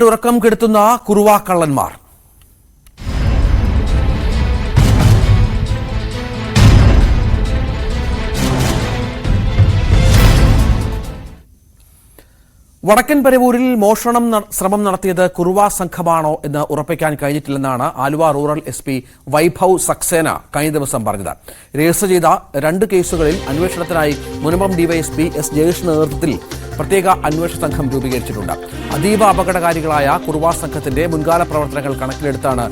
ഉറക്കം കെടുത്തുന്ന കുറുവാക്കള്ളന്മാർ. വടക്കൻ പരവൂരിൽ മോഷണം ശ്രമം നടത്തിയത് കുറുവാ സംഘമാണോ എന്ന് ഉറപ്പിക്കാൻ കഴിഞ്ഞിട്ടില്ലെന്നാണ് ആലുവ റൂറൽ SP വൈഭവ് സക്സേന കഴിഞ്ഞ ദിവസം പറഞ്ഞത്. രജിസ്റ്റർ ചെയ്ത 2 കേസുകളിൽ അന്വേഷണത്തിനായി മുനമ്പം DYSP S ജയേഷിന്റെ നേതൃത്വത്തിൽ പ്രത്യേക അന്വേഷണ സംഘം രൂപീകരിച്ചിട്ടുണ്ട്. അതീവ അപകടകാരികളായ കുറുവാ സംഘത്തിന്റെ മുൻകാല പ്രവർത്തനങ്ങൾ കണക്കിലെടുത്താണ്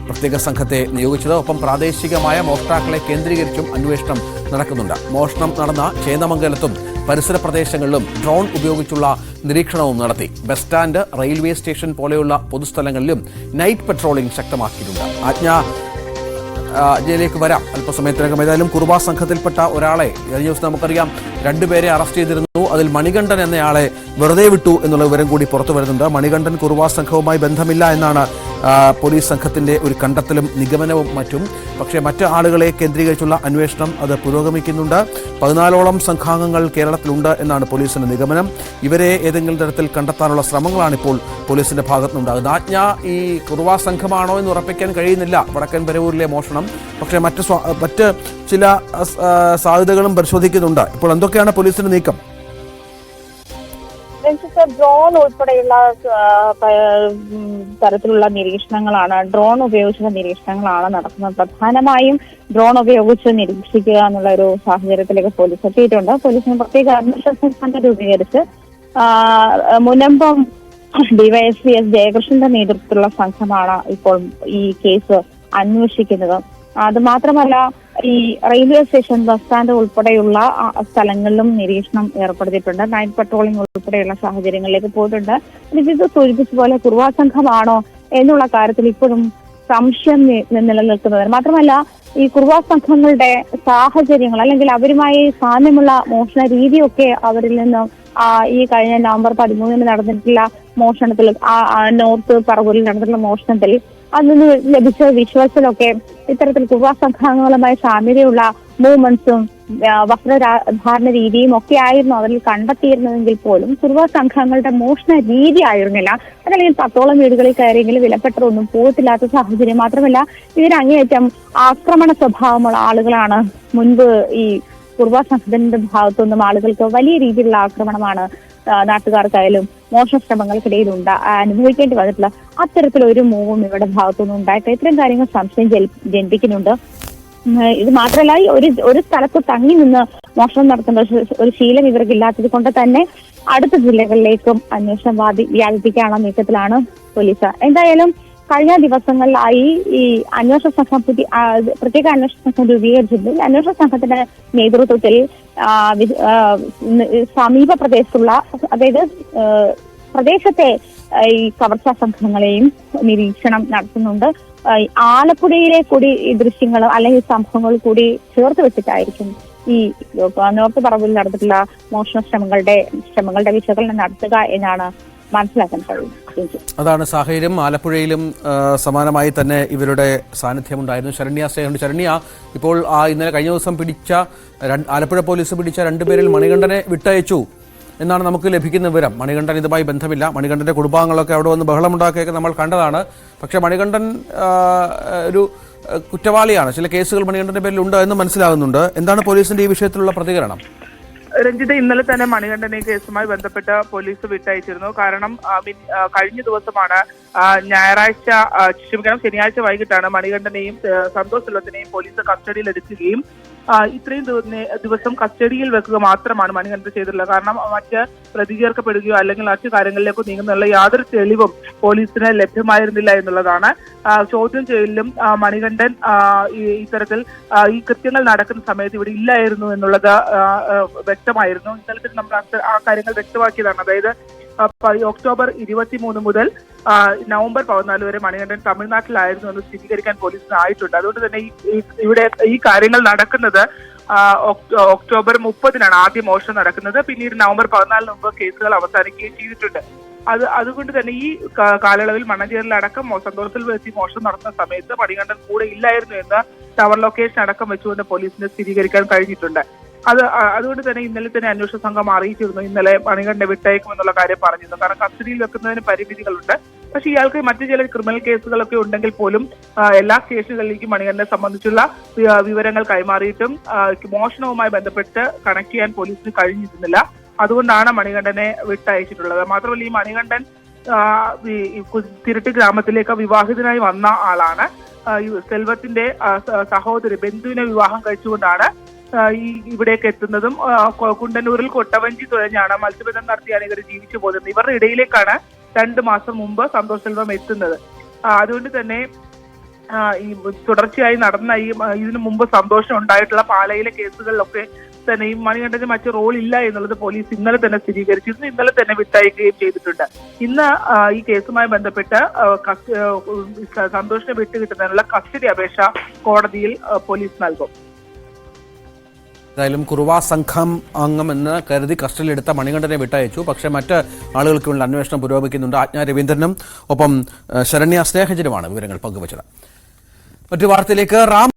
പ്രത്യേക സംഘത്തെ നിയോഗിച്ചത്. ഒപ്പം പ്രാദേശികമായ മോഷ്ടാക്കളെ കേന്ദ്രീകരിച്ചും അന്വേഷണം നടക്കുന്നുണ്ട്. മോഷണം നടന്ന ചേന്നമംഗലത്തും പരിസര പ്രദേശങ്ങളിലും ഡ്രോൺ ഉപയോഗിച്ചുള്ള നിരീക്ഷണവും നടത്തി. ബസ് സ്റ്റാൻഡ്, റെയിൽവേ സ്റ്റേഷൻ പോലെയുള്ള പൊതുസ്ഥലങ്ങളിലും നൈറ്റ് പെട്രോളിംഗ് ശക്തമാക്കിയിട്ടുണ്ട്. ജയിലേക്ക് വരാം അല്പസമയത്തിനകം. ഏതായാലും കുറുവാ സംഘത്തിൽപ്പെട്ട ഒരാളെ കഴിഞ്ഞ ദിവസം നമുക്കറിയാം 2 പേരെ അറസ്റ്റ് ചെയ്തിരുന്നു. അതിൽ മണികണ്ഠൻ എന്നയാളെ വെറുതെ വിട്ടു എന്നുള്ള വിവരം കൂടി പുറത്തു വരുന്നുണ്ട്. മണികണ്ഠൻ കുറുവാ സംഘവുമായി ബന്ധമില്ല എന്നാണ് പോലീസ് സംഘത്തിന്റെ ഒരു കണ്ടെത്തലും നിഗമനവും മറ്റും. പക്ഷേ മറ്റ് ആളുകളെ കേന്ദ്രീകരിച്ചുള്ള അന്വേഷണം അത് പുരോഗമിക്കുന്നുണ്ട്. 14ഓളം സംഘാംഗങ്ങൾ കേരളത്തിലുണ്ട് എന്നാണ് പോലീസിന്റെ നിഗമനം. ഇവരെ ഏതെങ്കിലും തരത്തിൽ കണ്ടെത്താനുള്ള ശ്രമങ്ങളാണ് ഇപ്പോൾ പോലീസിന്റെ ഭാഗത്തുനിന്നുണ്ടാകുന്നത്. ആജ്ഞ ഈ കുറുവാ സംഘമാണോ എന്ന് ഉറപ്പിക്കാൻ കഴിയുന്നില്ല വടക്കൻ പരവൂരിലെ മോഷണം. പക്ഷേ മറ്റ് ചില സാധ്യതകളും പരിശോധിക്കുന്നുണ്ട്. ഇപ്പോൾ എന്തൊക്കെയാണ് പോലീസിന്റെ നീക്കം? ഡ്രോൺ ഉൾപ്പെടെയുള്ള തരത്തിലുള്ള നിരീക്ഷണങ്ങളാണ്, ഡ്രോൺ ഉപയോഗിച്ചുള്ള നിരീക്ഷണങ്ങളാണ് നടക്കുന്നത്. പ്രധാനമായും ഡ്രോൺ ഉപയോഗിച്ച് നിരീക്ഷിക്കുക എന്നുള്ള ഒരു സാഹചര്യത്തിലേക്ക് പോലീസ് എത്തിയിട്ടുണ്ട്. പോലീസിന് പ്രത്യേക അന്വേഷണ സംഘം രൂപീകരിച്ച് മുനമ്പം DYSP S ജയകൃഷ്ണന്റെ നേതൃത്വത്തിലുള്ള സംഘമാണ് ഇപ്പോൾ ഈ കേസ് അന്വേഷിക്കുന്നത്. അത് മാത്രമല്ല, ഈ റെയിൽവേ സ്റ്റേഷൻ, ബസ് സ്റ്റാൻഡ് ഉൾപ്പെടെയുള്ള സ്ഥലങ്ങളിലും നിരീക്ഷണം ഏർപ്പെടുത്തിയിട്ടുണ്ട്. നൈറ്റ് പട്രോളിംഗ് ഉൾപ്പെടെയുള്ള സാഹചര്യങ്ങളിലേക്ക് പോയിട്ടുണ്ട്. ഇത് സൂചിപ്പിച്ച പോലെ കുറുവാ സംഘമാണോ എന്നുള്ള കാര്യത്തിൽ ഇപ്പോഴും സംശയം നിലനിൽക്കുന്നവർ. മാത്രമല്ല, ഈ കുറുവാ സംഘങ്ങളുടെ സാഹചര്യങ്ങൾ അല്ലെങ്കിൽ അവരുമായി സാമ്യമുള്ള മോഷണ രീതിയൊക്കെ അവരിൽ നിന്ന് ഈ കഴിഞ്ഞ നവംബർ 13 നടന്നിട്ടുള്ള മോഷണത്തിൽ, നോർത്ത് പറവൂരിൽ നടന്നിട്ടുള്ള മോഷണത്തിൽ അതിന് ലഭിച്ച വിശ്വാസത്തിലൊക്കെ ഇത്തരത്തിൽ കുറുവാ സംഘങ്ങളുമായി സാമ്യതയുള്ള മൂവ്മെന്റ്സും വസ്ത്രധാരണ രീതിയും ഒക്കെ ആയിരുന്നു അവരിൽ കണ്ടെത്തിയിരുന്നതെങ്കിൽ പോലും കുറുവാ സംഘങ്ങളുടെ മോഷണ രീതി ആയിരുന്നില്ല. അതല്ലെങ്കിൽ 10ഓളം വീടുകളിൽ കയറിയെങ്കിലും വിലപ്പെട്ടതൊന്നും പോയിട്ടില്ലാത്ത സാഹചര്യം. മാത്രമല്ല, ഇതിന് അങ്ങേയറ്റം ആക്രമണ സ്വഭാവമുള്ള ആളുകളാണ്. മുൻപ് ഈ കുറുവാ സംഘത്തിന്റെ ഭാഗത്തുനിന്നും ആളുകൾക്ക് വലിയ രീതിയിലുള്ള ആക്രമണമാണ് നാട്ടുകാർക്കായാലും മോഷണ ശ്രമങ്ങൾക്കിടയിൽ അനുഭവിക്കേണ്ടി വന്നിട്ടുള്ള അത്തരത്തിലൊരു മൂവും ഇവരുടെ ഭാഗത്തുനിന്നും ഉണ്ടായിട്ട് ഇത്തരം കാര്യങ്ങൾ സംശയം ജനിപ്പിക്കുന്നുണ്ട്. ഇത് മാത്രമല്ല, ഒരു സ്ഥലത്ത് തങ്ങി നിന്ന് മോഷണം നടത്തുന്ന ഒരു ശീലം ഇവർക്കില്ലാത്തത് കൊണ്ട് തന്നെ അടുത്ത ജില്ലകളിലേക്കും അന്വേഷണം വ്യാപിപ്പിക്കാനുള്ള നീക്കത്തിലാണ് പോലീസ്. എന്തായാലും കഴിഞ്ഞ ദിവസങ്ങളിലായി ഈ അന്വേഷണ സംഘം പ്രത്യേക അന്വേഷണ സംഘം രൂപീകരിച്ചിട്ടുണ്ട്. അന്വേഷണ സംഘത്തിന്റെ നേതൃത്വത്തിൽ സമീപ പ്രദേശത്തുള്ള, അതായത് പ്രദേശത്തെ ഈ കവർച്ചാ സംഘങ്ങളെയും നിരീക്ഷണം നടത്തുന്നുണ്ട്. ആലപ്പുഴയിലെ കൂടി ഈ ദൃശ്യങ്ങൾ അല്ലെങ്കിൽ സംഭവങ്ങൾ കൂടി ചേർത്ത് വെച്ചിട്ടായിരിക്കും ഈ നോർത്ത് പറവൂരിൽ നടന്നിട്ടുള്ള മോഷണ ശ്രമങ്ങളുടെ വിശകലനം നടത്തുക എന്നാണ് മനസ്സിലാക്കാൻ കഴിയും. അതാണ് സാഹചര്യം. ആലപ്പുഴയിലും സമാനമായി തന്നെ ഇവരുടെ സാന്നിധ്യമുണ്ടായിരുന്നു. ശരണ്യ, ഇപ്പോൾ ഇന്നലെ കഴിഞ്ഞ ദിവസം ആലപ്പുഴ പോലീസ് പിടിച്ച 2 പേരിൽ മണികണ്ഠനെ വിട്ടയച്ചു എന്നാണ് നമുക്ക് ലഭിക്കുന്ന വിവരം. മണികണ്ഠൻ ഇതുമായി ബന്ധമില്ല. മണികണ്ഠന്റെ കുടുംബാംഗങ്ങളൊക്കെ അവിടെ വന്ന് ബഹളമുണ്ടാക്കിയൊക്കെ നമ്മൾ കണ്ടതാണ്. പക്ഷെ മണികണ്ഠൻ ഒരു കുറ്റവാളിയാണ്. ചില കേസുകൾ മണികണ്ഠന്റെ പേരിൽ ഉണ്ട് എന്ന് മനസ്സിലാകുന്നുണ്ട്. എന്താണ് പോലീസിന്റെ ഈ വിഷയത്തിലുള്ള പ്രതികരണം? രഞ്ജിത്ത്, ഇന്നലെ തന്നെ മണികണ്ഠനെ കേസുമായി ബന്ധപ്പെട്ട് പോലീസ് വിട്ടയച്ചിരുന്നു. കാരണം കഴിഞ്ഞ ദിവസമാണ് ശനിയാഴ്ച വൈകിട്ടാണ് മണികണ്ഠനെയും സന്തോഷ് സെൽവത്തിനെയും പോലീസ് കസ്റ്റഡിയിൽ എടുക്കുകയും ഇത്രയും ദിവസം കസ്റ്റഡിയിൽ വെക്കുക മാത്രമാണ് മണികണ്ഠൻ ചെയ്തിട്ടുള്ളത്. കാരണം മറ്റ് പ്രതികരിക്കപ്പെടുകയോ അല്ലെങ്കിൽ മറ്റു കാര്യങ്ങളിലേക്കോ നീങ്ങുന്നുള്ള യാതൊരു തെളിവും പോലീസിന് ലഭ്യമായിരുന്നില്ല എന്നുള്ളതാണ്. ചോദ്യം ചെയ്യലിലും മണികണ്ഠൻ ഇത്തരത്തിൽ ഈ കൃത്യങ്ങൾ നടക്കുന്ന സമയത്ത് ഇവിടെ ഇല്ലായിരുന്നു എന്നുള്ളത് വ്യക്തമായിരുന്നു. ഇത്തരത്തിൽ നമ്മൾ ആ കാര്യങ്ങൾ വ്യക്തമാക്കിയതാണ്. അതായത് ഒക്ടോബർ 23 മുതൽ നവംബർ 14 വരെ മണികണ്ഠൻ തമിഴ്നാട്ടിലായിരുന്നു എന്ന് സ്ഥിരീകരിക്കാൻ പോലീസിന് ആയിട്ടുണ്ട്. അതുകൊണ്ട് തന്നെ ഇവിടെ ഈ കാര്യങ്ങൾ നടക്കുന്നത് ഒക്ടോബർ 30 ആദ്യം മോഷണം നടക്കുന്നത്. പിന്നീട് നവംബർ 14 മുമ്പ് കേസുകൾ അവസാനിക്കുകയും ചെയ്തിട്ടുണ്ട്. അതുകൊണ്ട് തന്നെ ഈ കാലയളവിൽ മണ്ണഞ്ചേരിലടക്കം സന്തോഷത്തിൽ വെച്ച് മോഷണം നടത്തുന്ന സമയത്ത് മണികണ്ഠൻ കൂടെ ഇല്ലായിരുന്നു എന്ന് ടവർ ലൊക്കേഷൻ അടക്കം വെച്ചുകൊണ്ട് പോലീസിന് സ്ഥിരീകരിക്കാൻ കഴിഞ്ഞിട്ടുണ്ട്. അതുകൊണ്ട് തന്നെ ഇന്നലെ തന്നെ അന്വേഷണ സംഘം അറിയിച്ചിരുന്നു. ഇന്നലെ മണികണ്ഠനെ വിട്ടയക്കുമെന്നുള്ള കാര്യം പറഞ്ഞിരുന്നു. കാരണം കസ്റ്റഡിയിൽ വെക്കുന്നതിന് പരിമിതികളുണ്ട്. പക്ഷെ ഇയാൾക്ക് മറ്റു ചില ക്രിമിനൽ കേസുകളൊക്കെ ഉണ്ടെങ്കിൽ പോലും എല്ലാ സ്റ്റേഷനുകളിലേക്കും മണികണ്ഠനെ സംബന്ധിച്ചുള്ള വിവരങ്ങൾ കൈമാറിയിട്ടും മോഷണവുമായി ബന്ധപ്പെട്ട് കണക്ട് ചെയ്യാൻ പോലീസിന് കഴിഞ്ഞിരുന്നില്ല. അതുകൊണ്ടാണ് മണികണ്ഠനെ വിട്ടയച്ചിട്ടുള്ളത്. മാത്രമല്ല, ഈ മണികണ്ഠൻ തിരുട്ടി ഗ്രാമത്തിലേക്ക് വിവാഹിതനായി വന്ന ആളാണ്. സെൽവത്തിന്റെ സഹോദരി ബന്ധുവിനെ വിവാഹം കഴിച്ചുകൊണ്ടാണ് ഇവിടേക്ക് എത്തുന്നതും കുണ്ടന്നൂരിൽ കൊട്ടവഞ്ചി തുഴഞ്ഞാണ് മത്സ്യബന്ധനം നടത്തിയാണ് ഇവർ ജീവിച്ചു പോകുന്നത്. ഇവരുടെ ഇടയിലേക്കാണ് 2 മാസം മുമ്പ് സന്തോഷ് സെൽവം എത്തുന്നത്. അതുകൊണ്ട് തന്നെ ഈ തുടർച്ചയായി നടന്ന ഇതിനു മുമ്പ് സന്തോഷം ഉണ്ടായിട്ടുള്ള പാലയിലെ കേസുകളിലൊക്കെ തന്നെ ഈ മണികണ്ഠന് മറ്റു റോൾ ഇല്ല എന്നുള്ളത് പോലീസ് ഇന്നലെ തന്നെ സ്ഥിരീകരിച്ചിരുന്നു. ഇന്നലെ തന്നെ വിട്ടയക്കുകയും ചെയ്തിട്ടുണ്ട്. ഇന്ന് ഈ കേസുമായി ബന്ധപ്പെട്ട് സന്തോഷിനെ വിട്ടുകിട്ടുന്നതിനുള്ള കസ്റ്റഡി അപേക്ഷ കോടതിയിൽ പോലീസ് നൽകും. ഏതായാലും കുറുവാ സംഘം അംഗമെന്ന് കരുതി കസ്റ്റഡിയിലെടുത്ത മണികണ്ഠനെ വിട്ടയച്ചു. പക്ഷേ മറ്റ് ആളുകൾക്കുള്ള അന്വേഷണം പുരോഗമിക്കുന്നുണ്ട്. ആജ്ഞ രവീന്ദ്രനും ഒപ്പം ശരണ്യ സ്നേഹജനുമാണ് വിവരങ്ങൾ പങ്കുവച്ചത്. മറ്റു വാർത്തയിലേക്ക്.